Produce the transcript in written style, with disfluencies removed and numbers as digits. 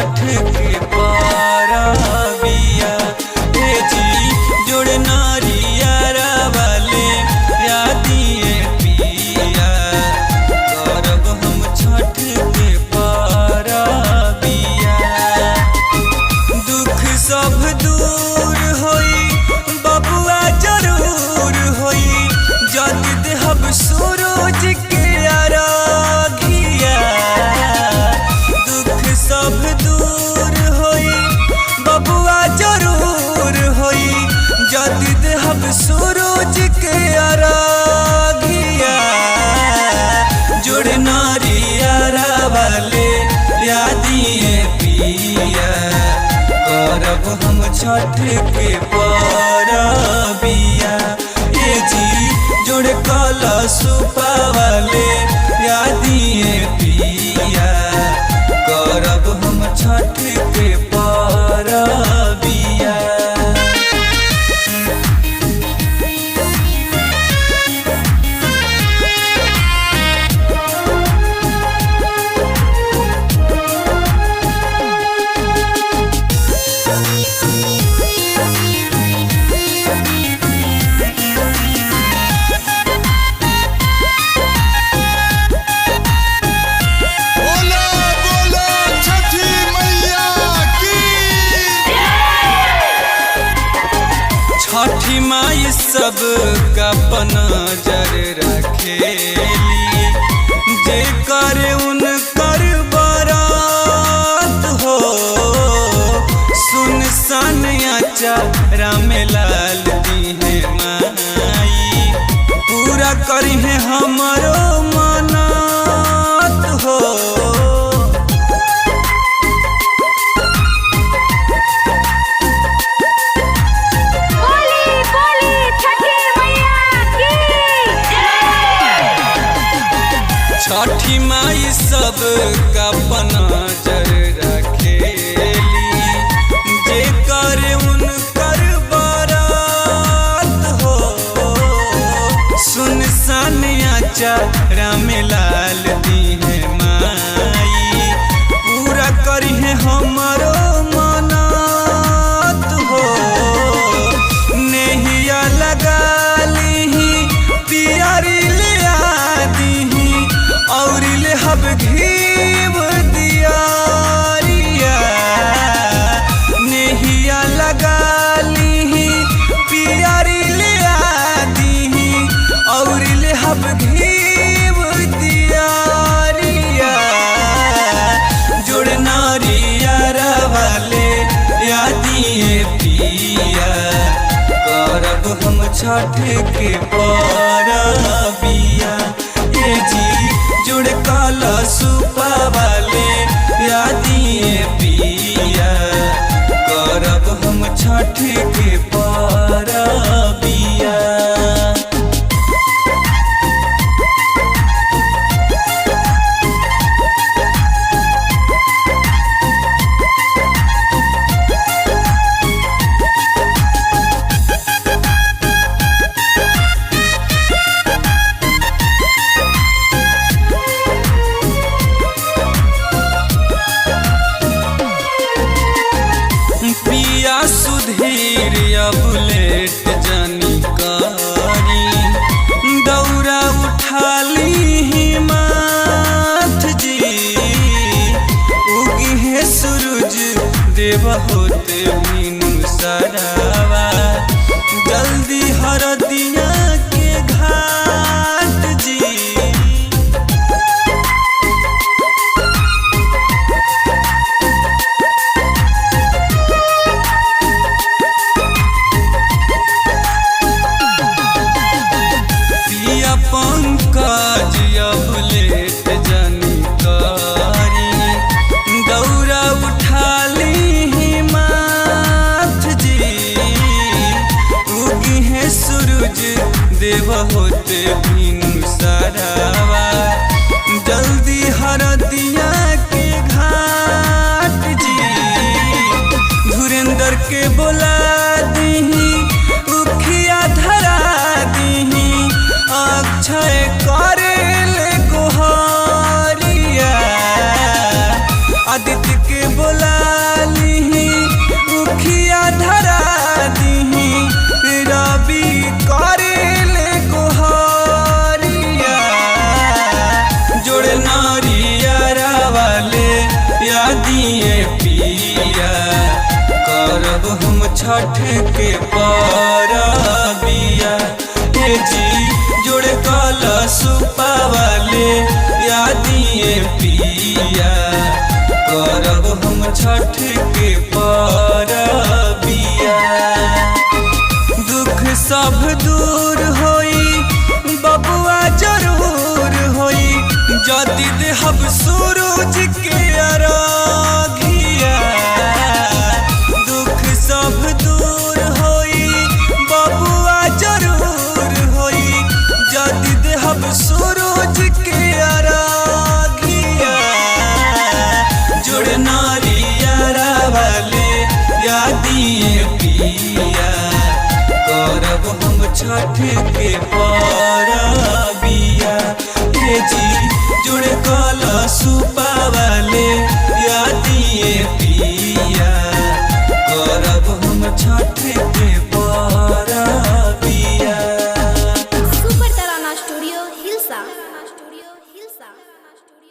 छठ के परबिया हे जी जोड़ नारियारा वाले यादिए पिया करब हम छठ के परबिया। दुख सब दूर होई बबुआ जरूर होई जद देहब सूरज के अरघिया। दुख सब दूर होई बबुआ जरूर होई जद देहब सूरज के अरघिया। जोड़ नारियारा वाले यादिए पिया करब हम छठ के परबिया ये जी जोड़ कलशुपा वाले यादिए पिया करब हम छठ के परबिया। छठी माई सब का नजर रखेली जे करे उनकर बरात हो। सुनसान चारा में लाल दीहे माई पूरा करी है हमरो मनात हो। छठी माई सब का नजर रखेली जे करे उनकर बरात हो। सुनसान चारा में लाल दीहे माई पूरा करी है हमरो मनात हो। नेहिया लगा लीही पियारी ले आदीही और ले हब घीव दियारिया। नेहिया लगा लीही पियारी ले आदीही और ले हब घीव दियारिया। जोड़ नारियारा वाले यादिए पिया करब हम छठ के परबिया ये जी जुड़ कलशुपा वाले यादिए पिया करब हम छठ के परबिया। पिया सुधीर बुलेट जानी कारी दौरा उठाली ही माथ जी। उगी है सूरज देव होते मीनू सरावा जल्दी हरदिया के घाट जी। पंकज बुलेट जानी कारी दौरा उठाली ही माथ जी। उगी है सूरज देव होते मीनू सरावा जल्दी हरदिया के घाट जी। धुरेंद्र के बोला दीही उखिया धरा दीही अक्षय करे ले गोहारिया। आदित्य के बोला छठ के परबिया। हे जी जोड़ कलशुपा वाले यादिए पिया, करब हम छठ के परबिया। दुख सब दूर होई बबुआ जरूर होई, जदि देहब सूरज के अरघिया। दुख सब दूर होई बबुआ जरूर होई, जदि देहब सूरज के अरघिया। जोड़ नारियारा वाले यादिए पिया, करब हम छठ के परबिया। हे जी जुड़ कलशुपा